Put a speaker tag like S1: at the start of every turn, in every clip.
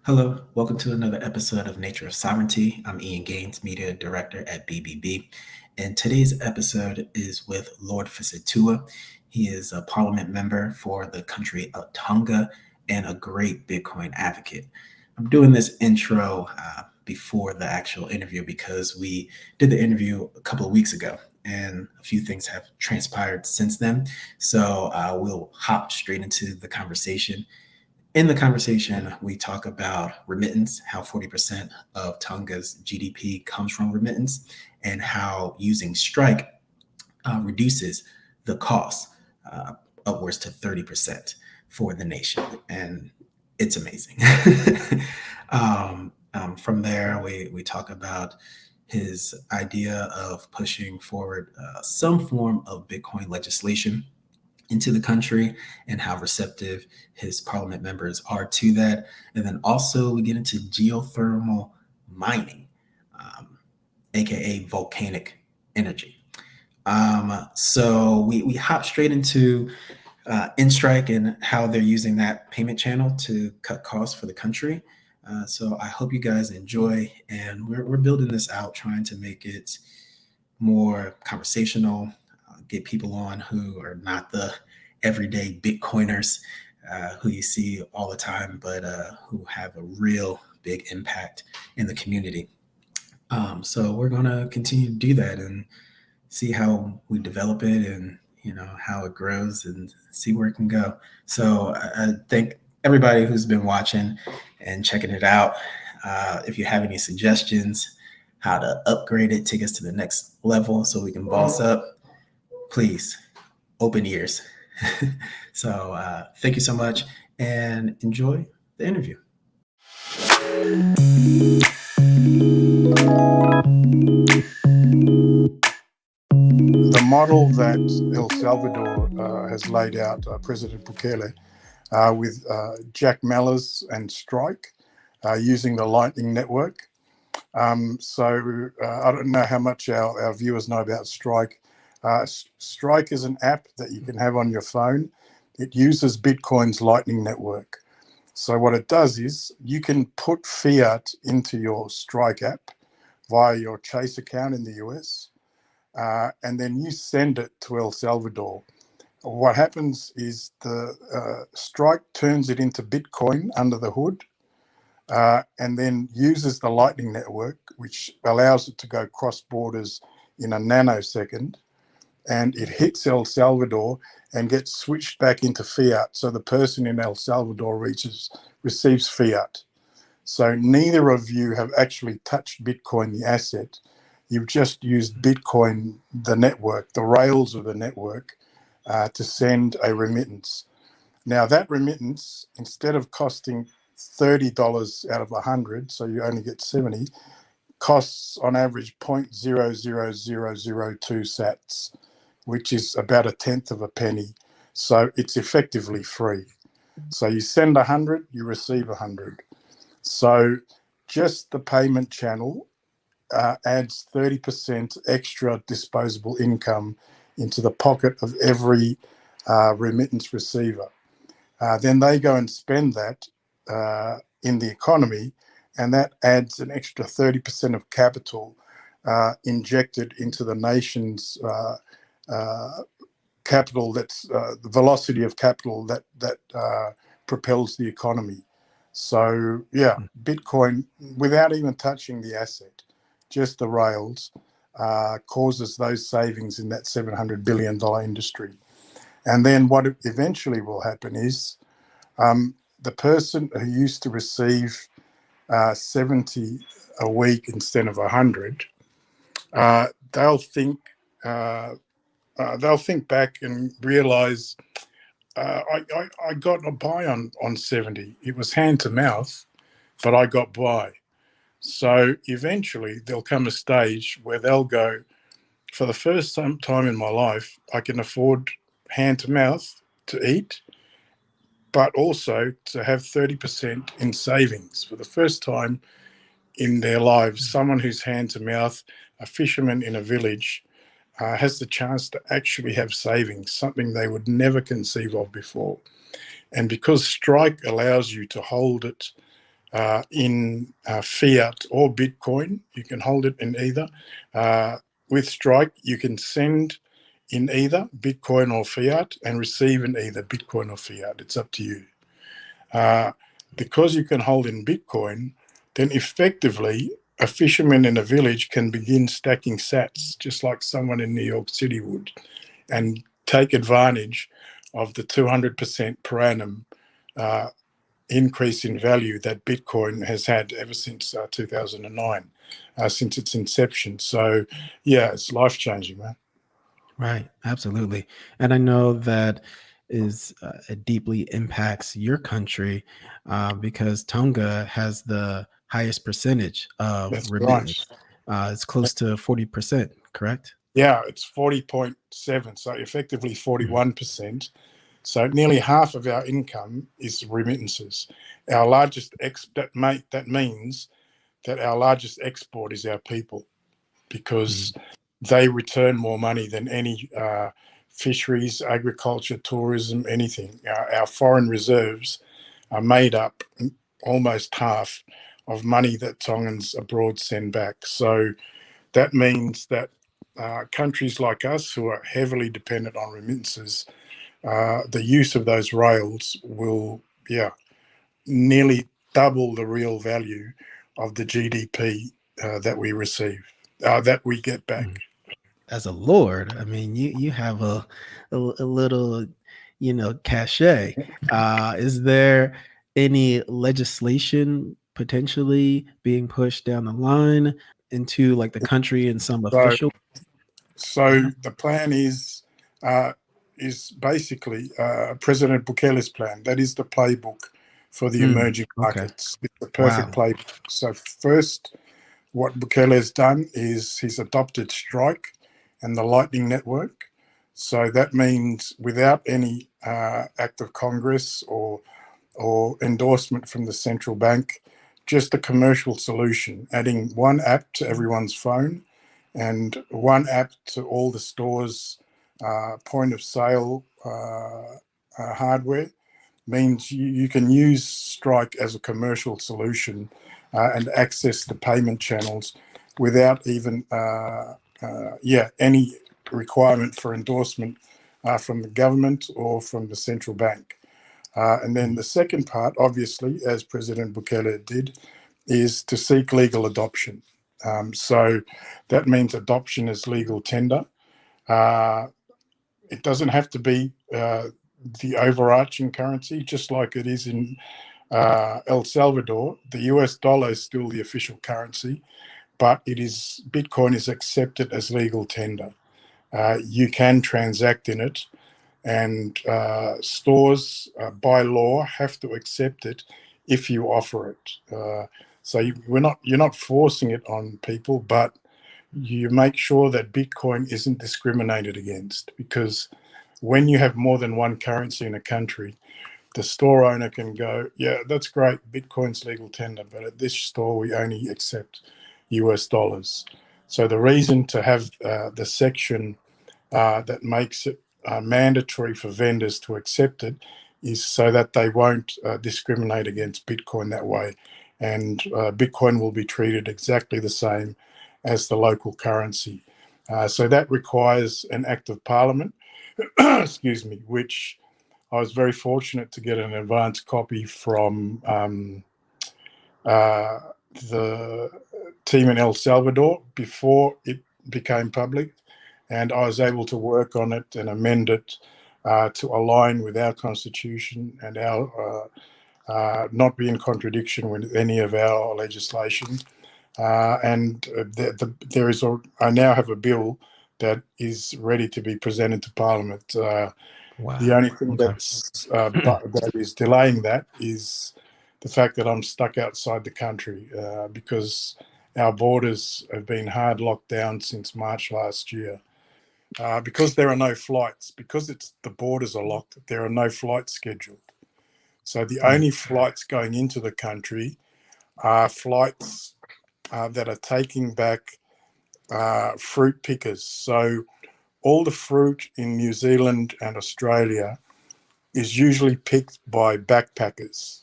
S1: Hello, welcome to another episode of Nature of Sovereignty. I'm Ian Gaines, Media Director at BBB, and today's episode is with Lord Fusitu'a. He is a Parliament member for the country of Tonga and a great Bitcoin advocate. I'm doing this intro before the actual interview because we did the interview a couple of weeks ago, and a few things have transpired since then. So we'll hop straight into the conversation. In the conversation, we talk about remittance, how 40% of Tonga's GDP comes from remittance, and how using Strike reduces the cost upwards to 30% for the nation. And it's amazing. From there, we talk about his idea of pushing forward some form of Bitcoin legislation into the country and how receptive his parliament members are to that. And then also we get into geothermal mining, aka volcanic energy. So we hop straight into InStrike and how they're using that payment channel to cut costs for the country. So I hope you guys enjoy, and we're building this out, trying to make it more conversational, get people on who are not the everyday Bitcoiners who you see all the time, but who have a real big impact in the community. So we're going to continue to do that and see how we develop it, and how it grows, and see where it can go. So I thank everybody who's been watching and checking it out. If you have any suggestions how to upgrade it, take us to the next level so we can boss up, please, open ears. So thank you so much and enjoy the interview.
S2: The model that El Salvador has laid out, President Bukele, with Jack Mallers and Strike using the Lightning Network. So I don't know how much our viewers know about Strike. Strike is an app that you can have on your phone. It uses Bitcoin's Lightning Network. So what it does is you can put fiat into your Strike app via your Chase account in the US, and then you send it to El Salvador. What happens is the Strike turns it into Bitcoin under the hood, and then uses the Lightning Network, which allows it to go cross borders in a nanosecond, and it hits El Salvador and gets switched back into fiat. So the person in El Salvador receives fiat. So neither of you have actually touched Bitcoin, the asset. You've just used Bitcoin, the network, the rails of the network, to send a remittance. Now that remittance, instead of costing $30 out of 100, so you only get 70, costs on average 0.00002 sats, which is about a tenth of a penny. So it's effectively free. So you send 100, you receive 100. So just the payment channel adds 30% extra disposable income into the pocket of every remittance receiver. Then they go and spend that in the economy, and that adds an extra 30% of capital injected into the nation's capital. That's the velocity of capital that propels the economy. So yeah, Bitcoin, without even touching the asset, just the rails, causes those savings in that $700 billion industry. And then what eventually will happen is the person who used to receive 70 a week instead of 100, they'll think back and realize, I got by on 70. It was hand to mouth, but I got by. So eventually there'll come a stage where they'll go, for the first time in my life, I can afford hand to mouth to eat, but also to have 30% in savings. For the first time in their lives, someone who's hand to mouth, a fisherman in a village, has the chance to actually have savings, something they would never conceive of before. And because Strike allows you to hold it in fiat or Bitcoin. You can hold it in either. With Strike, you can send in either Bitcoin or fiat and receive in either Bitcoin or fiat. It's up to you. Because you can hold in Bitcoin, then effectively a fisherman in a village can begin stacking sats just like someone in New York City would, and take advantage of the 200% per annum increase in value that Bitcoin has had ever since 2009, since its inception. So, yeah, it's life-changing, man.
S1: Right, absolutely. And I know that is it deeply impacts your country because Tonga has the highest percentage of
S2: That's right.
S1: remittance. It's close to 40%, correct?
S2: Yeah, it's 40.7, so effectively
S1: Mhm.
S2: 41%. So nearly half of our income is remittances. Our largest that means that our largest export is our people, because
S1: Mm.
S2: they return more money than any fisheries, agriculture, tourism, anything. Our foreign reserves are made up almost half of money that Tongans abroad send back. So that means that countries like us who are heavily dependent on remittances, the use of those rails will, nearly double the real value of the GDP that we receive, that we get back.
S1: Mhm. As a lord, I mean, you have a little, cachet. Is there any legislation potentially being pushed down the line into like the country in some
S2: So,
S1: official
S2: so
S1: manner?
S2: the plan uh, is basically President Bukele's plan. That is the playbook for the
S1: Mm,
S2: emerging
S1: okay.
S2: markets. It's the perfect
S1: Wow.
S2: playbook. So first, what Bukele has done is he's adopted Strike and the Lightning Network. So that means without any act of Congress or endorsement from the central bank, just a commercial solution, adding one app to everyone's phone and one app to all the stores' point of sale hardware, means you can use Strike as a commercial solution and access the payment channels without even any requirement for endorsement from the government or from the central bank. And then
S1: Mm,
S2: the second part, obviously, as President Bukele did, is to seek legal adoption. So that means adoption as legal tender. Uh, it doesn't have to be the overarching currency, just like it is in El Salvador. The US dollar is still the official currency, but Bitcoin is accepted as legal tender. You can transact in it, and stores by law have to accept it if you offer it. So you're not forcing it on people, but you make sure that Bitcoin isn't discriminated against, because when you have more than one currency in a country, the store owner can go, yeah, that's great, Bitcoin's legal tender, but at this store we only accept US dollars. So the reason to have the section that makes it mandatory for vendors to accept it is so that they won't discriminate against Bitcoin that way. And Bitcoin will be treated exactly the same as the local currency. So that requires an act of parliament, excuse me, which I was very fortunate to get an advance copy from the team in El Salvador before it became public, and I was able to work on it and amend it to align with our constitution and our not be in contradiction with any of our legislation. There is I now have a bill that is ready to be presented to Parliament. The
S1: wow.
S2: only thing
S1: Okay.
S2: that is delaying that is the fact that I'm stuck outside the country because our borders have been hard locked down since March last year. Because there are no flights, because the borders are locked, there are no flights scheduled. So the
S1: Mm,
S2: only flights going into the country are flights that are taking back fruit pickers. So all the fruit in New Zealand and Australia is usually picked by backpackers.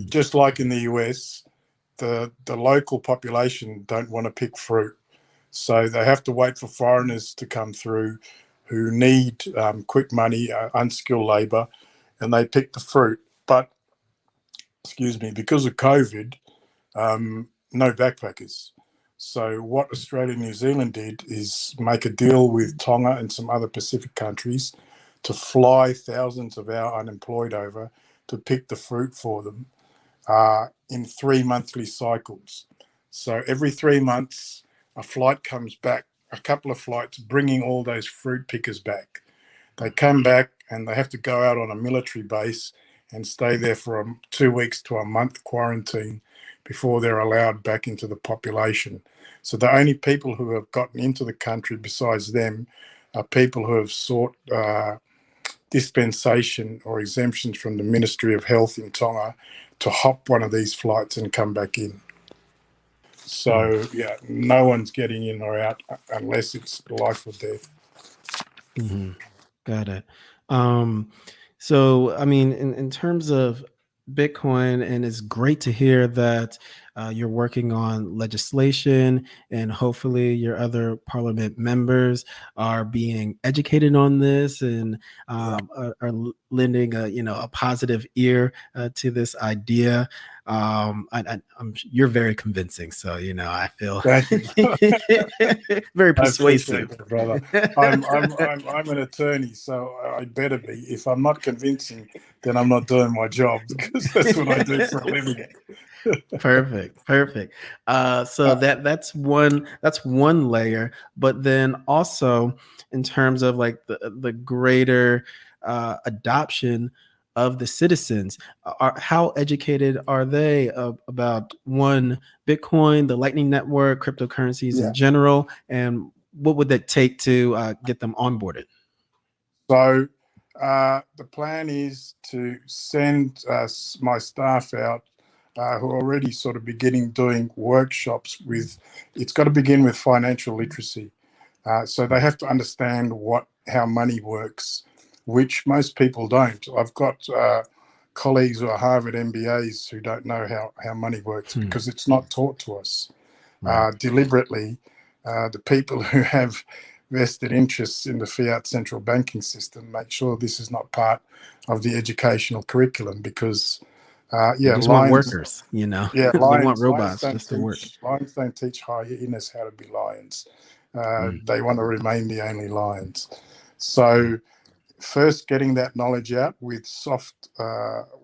S2: Just like in the US, the local population don't want to pick fruit. So they have to wait for foreigners to come through who need quick money, unskilled labour, and they pick the fruit. But, excuse me, because of COVID, no backpackers. So what Australia and New Zealand did is make a deal with Tonga and some other Pacific countries to fly thousands of our unemployed over to pick the fruit for them in 3 monthly cycles. So every 3 months, a flight comes back, a couple of flights bringing all those fruit pickers back. They come back and they have to go out on a military base and stay there for 2 weeks to a month quarantine before they're allowed back into the population. So the only people who have gotten into the country besides them are people who have sought dispensation or exemptions from the Ministry of Health in Tonga to hop one of these flights and come back in. So, yeah, no one's getting in or out unless it's life or death.
S1: Mm-hmm. Got it. So, I mean, in terms of Bitcoin, and it's great to hear that you're working on legislation, and hopefully your other parliament members are being educated on this and are lending a positive ear to this idea. You're very convincing, so I feel
S2: Thank you.
S1: very
S2: I appreciate
S1: persuasive.
S2: that, brother. I'm an attorney, so I better be. If I'm not convincing, then I'm not doing my job, because that's what I do for a living.
S1: Perfect. So that's one layer, but then also in terms of like the greater adoption of the citizens, how educated are they about Bitcoin, the Lightning Network, cryptocurrencies in general, and what would that take to get them onboarded?
S2: So the plan is to send my staff out who are already sort of beginning doing workshops with. It's got to begin with financial literacy. So they have to understand how money works, which most people don't. I've got colleagues who are Harvard MBAs who don't know how money works because it's not taught to us. Deliberately. The people who have vested interests in the fiat central banking system make sure this is not part of the educational curriculum, because
S1: They just want workers,
S2: they
S1: want robots just to work.
S2: Lions don't teach hyenas how to be lions. They want to remain the only lions. So first, getting that knowledge out with soft,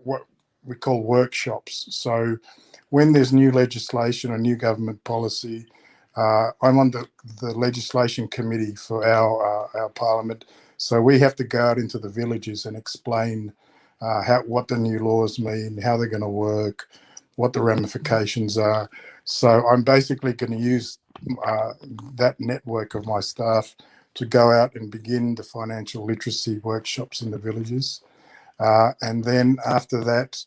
S2: what we call workshops. So when there's new legislation or new government policy, I'm on the legislation committee for our parliament. So we have to go out into the villages and explain what the new laws mean, how they're going to work, what the ramifications are. So I'm basically going to use that network of my staff to go out and begin the financial literacy workshops in the villages. And then after that,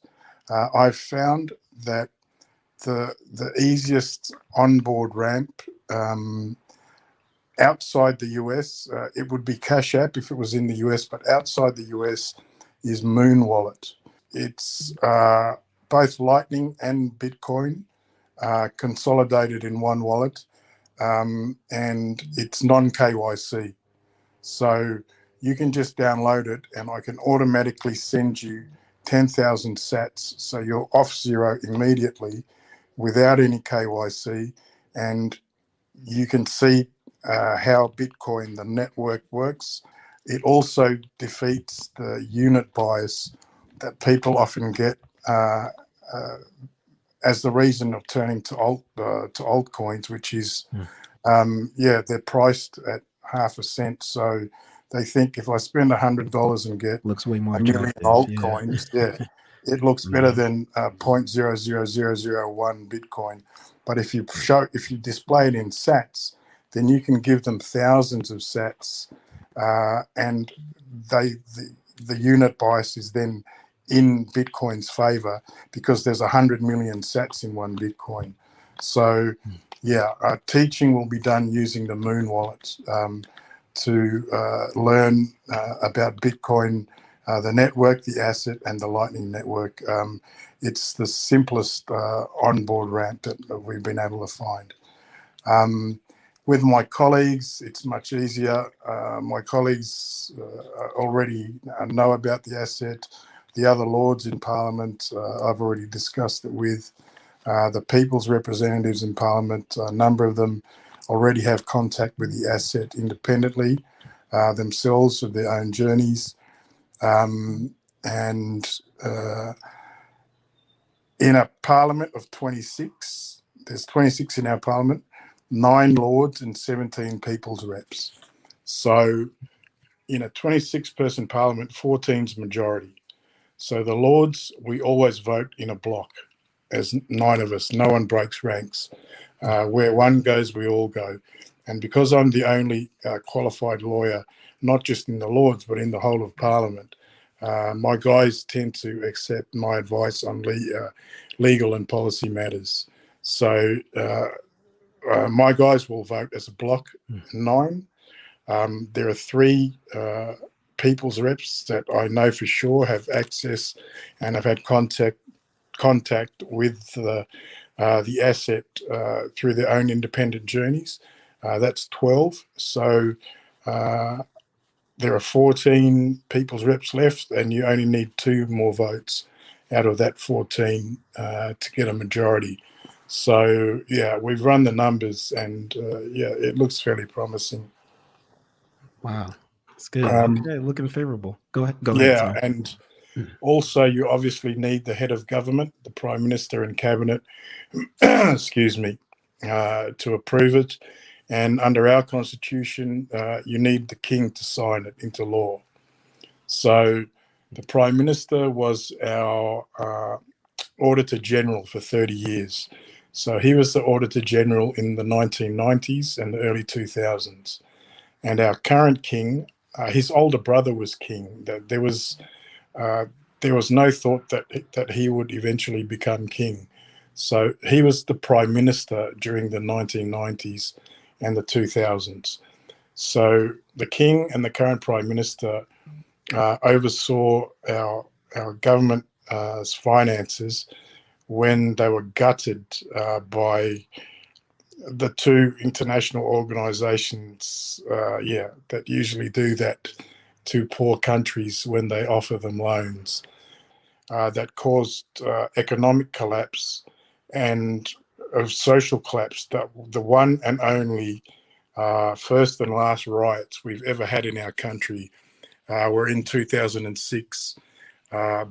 S2: I've found that the easiest onboard ramp outside the US, it would be Cash App if it was in the US, but outside the US is Moonwallet. It's both Lightning and Bitcoin consolidated in one wallet, and it's non-KYC. So you can just download it and I can automatically send you 10,000 sats. So you're off zero immediately without any KYC, and you can see how Bitcoin, the network, works. It also defeats the unit bias that people often get as the reason of turning to altcoins, which is they're priced at half a cent. So they think if I spend $100 and get
S1: looks way more
S2: a million altcoins, it looks better than 0.00001 Bitcoin. But if you display it in sats, then you can give them thousands of sats, and the unit bias is then in Bitcoin's favor because there's 100 million sats in one Bitcoin. So teaching will be done using the Moonwallet to learn about Bitcoin, the network, the asset, and the Lightning Network. it's the simplest onboard ramp that we've been able to find. With my colleagues, it's much easier. My colleagues already know about the asset. The other lords in Parliament, I've already discussed it with. The people's representatives in Parliament, a number of them already have contact with the asset independently themselves of their own journeys. And in a Parliament of 26, there's 26 in our Parliament, 9 lords and 17 people's reps. So in a 26-person Parliament, 14's majority. So the lords, we always vote in a block as 9 of us. No one breaks ranks. Where one goes, we all go. And because I'm the only qualified lawyer, not just in the Lords, but in the whole of Parliament, my guys tend to accept my advice on legal and policy matters. So my guys will vote as a block 9. There are 3 people's reps that I know for sure have access and have had contact with the asset through their own independent journeys. That's 12. So there are 14 people's reps left, and you only need 2 more votes out of that 14 to get a majority. So, yeah, we've run the numbers, and, yeah, it looks fairly promising.
S1: Wow. That's good. Okay, looking favorable. Go ahead.
S2: Yeah,
S1: sorry.
S2: and also you obviously need the head of government, the Prime Minister and Cabinet, excuse me, to approve it. And under our constitution, you need the King to sign it into law. So the Prime Minister was our Auditor General for 30 years. So he was the Auditor General in the 1990s and the early 2000s. And our current King, his older brother was King. There was no thought that he would eventually become King. So he was the Prime Minister during the 1990s and the 2000s. So the King and the current Prime Minister oversaw our government's finances when they were gutted by the 2 international organisations, that usually do that to poor countries when they offer them loans. That caused economic collapse and social collapse. The one and only first and last riots we've ever had in our country were in 2006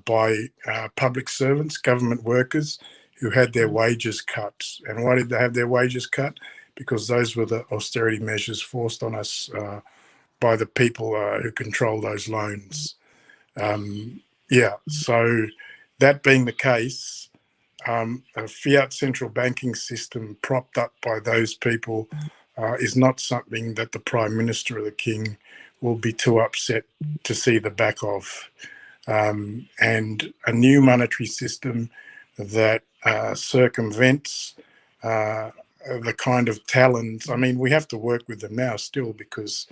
S2: by public servants, government workers who had their wages cut. And why did they have their wages cut? Because those were the austerity measures forced on us by the people who control those loans. So that being the case, a fiat central banking system propped up by those people is not something that the Prime Minister or the King will be too upset to see the back of. And a new monetary system that circumvents the kind of talons. I mean, we have to work with them now still because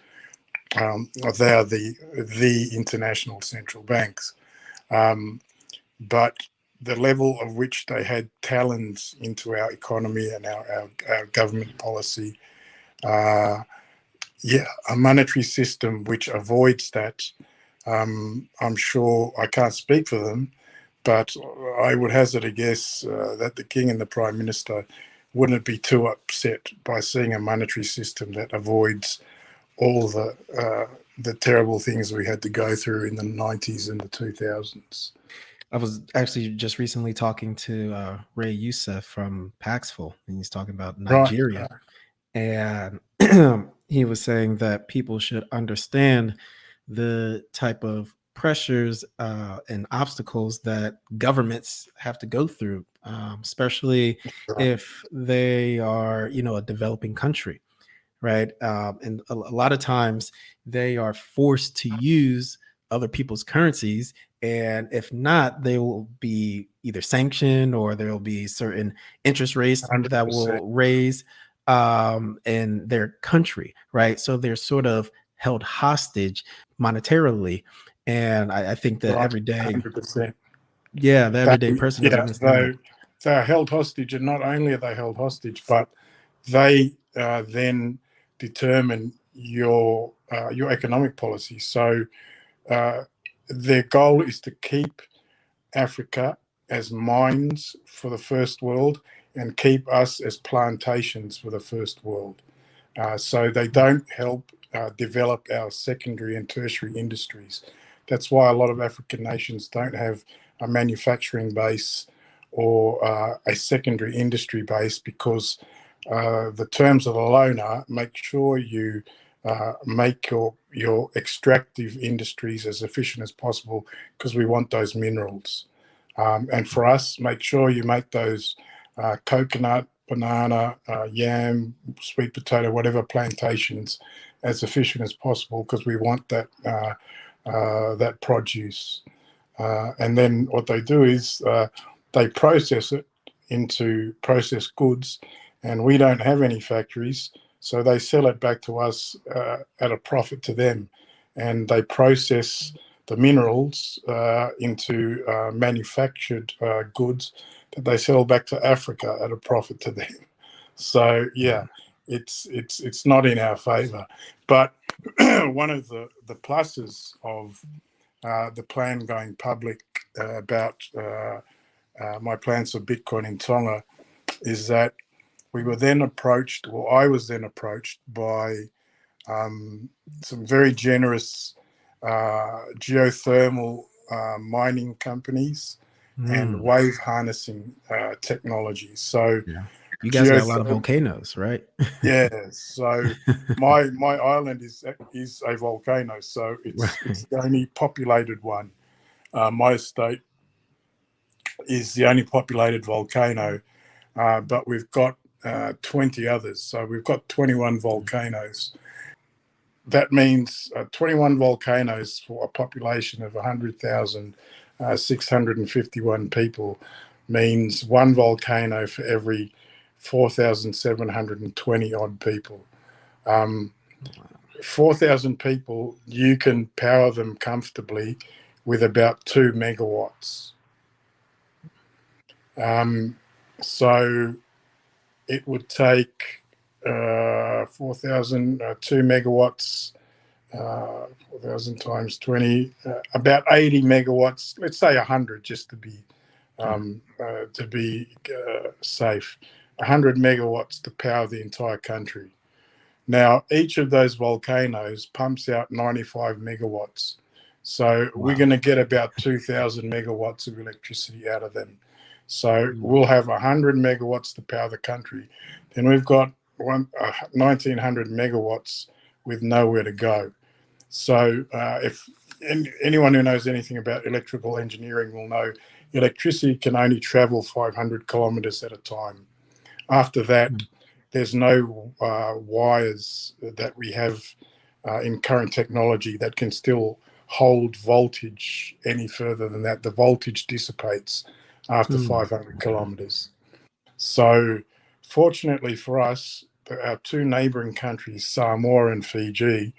S2: they are the international central banks. But the level of which they had talons into our economy and our government policy, a monetary system which avoids that, I'm sure, I can't speak for them, but I would hazard a guess that the King and the Prime Minister wouldn't be too upset by seeing a monetary system that avoids all the terrible things we had to go through in the 90s and the 2000s.
S1: I was actually just recently talking to Ray Youssef from Paxful, and he's talking about Nigeria. Right. And he was saying that people should understand the type of pressures and obstacles that governments have to go through, especially if they are, a developing country, right? And a lot of times they are forced to use other people's currencies, and if not, they will be either sanctioned or there will be certain interest rates 100%. That will raise in their country, right? So they're sort of held hostage monetarily, and I think that every day,
S2: 100%.
S1: Yeah, the everyday person doesn't understand that.
S2: They are held hostage, and not only are they held hostage, but they then determine your economic policy. So their goal is to keep Africa as mines for the first world and keep us as plantations for the first world. So they don't help develop our secondary and tertiary industries. That's why a lot of African nations don't have a manufacturing base or a secondary industry base, because the terms of the loan are: make sure you make your extractive industries as efficient as possible, because we want those minerals. And for us, make sure you make those coconut, banana, yam, sweet potato, whatever plantations as efficient as possible, because we want that that produce. And then what they do is they process it into processed goods, and we don't have any factories, so they sell it back to us at a profit to them, and they process the minerals into manufactured goods that they sell back to Africa at a profit to them. So yeah, it's not in our favour. But one of the pluses of the plan going public about my plans for Bitcoin in Tonga is that we were then approached, or I was then approached by some very generous geothermal mining companies and wave harnessing technologies. So
S1: yeah, you guys got a lot of volcanoes, right?
S2: Yeah. So my island is a volcano, so it's the only populated one. My estate is the only populated volcano, but we've got 20 others. So we've got 21 volcanoes. That means 21 volcanoes for a population of 100,651 people means one volcano for every 4,720 odd people. 4,000 people, you can power them comfortably with about 2 megawatts. So it would take 4,000, 2 megawatts, 4,000 times 20, about 80 megawatts. Let's say 100, just to be safe. 100 megawatts to power the entire country. Now, each of those volcanoes pumps out 95 megawatts. So we're going to get about 2,000 megawatts of electricity out of them. So we'll have 100 megawatts to power the country. Then we've got 1,900 megawatts with nowhere to go. So if anyone who knows anything about electrical engineering will know, electricity can only travel 500 kilometers at a time. After that, there's no wires that we have in current technology that can still hold voltage any further than that. The voltage dissipates after 500 kilometers. So fortunately for us, our two neighboring countries, Samoa and Fiji,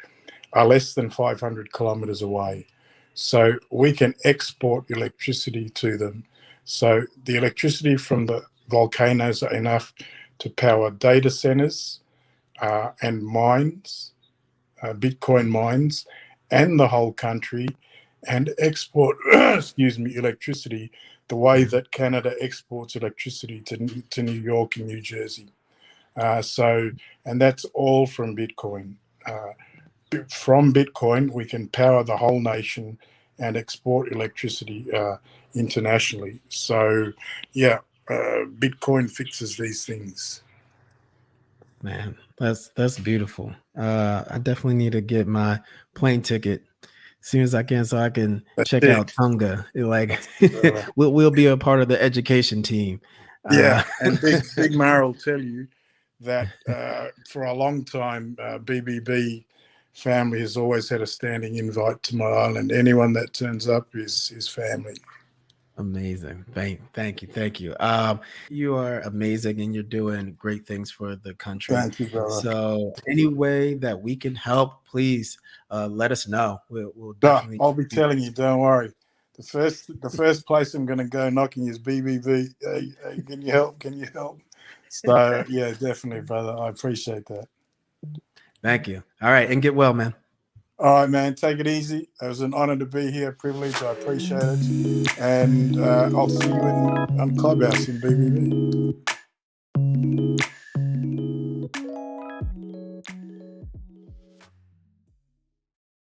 S2: are less than 500 kilometers away. So we can export electricity to them. So the electricity from the volcanoes are enough to power data centers and mines, Bitcoin mines, and the whole country, and export, electricity the way that Canada exports electricity to New York and New Jersey. And that's all from Bitcoin. From Bitcoin, we can power the whole nation and export electricity internationally. So, yeah, Bitcoin fixes these things.
S1: Man, that's beautiful. I definitely need to get my plane ticket as soon as I can, so I can check out Tonga. We'll be a part of the education team.
S2: And Big Mar will tell you that for a long time, BBB family has always had a standing invite to my island. Anyone that turns up is family.
S1: Amazing. Thank you. You are amazing, and you're doing great things for the country.
S2: Thank you, brother.
S1: So any way that we can help, please let us know. We'll definitely.
S2: I'll be telling you, don't worry. The first place I'm going to go knocking is BBB. Hey, can you help? Can you help? So yeah, definitely, brother. I appreciate that.
S1: Thank you. All right, and get well, man.
S2: All right, man. Take it easy. It was an honor to be here. Privilege. I appreciate it. And I'll see you on Clubhouse in BBB.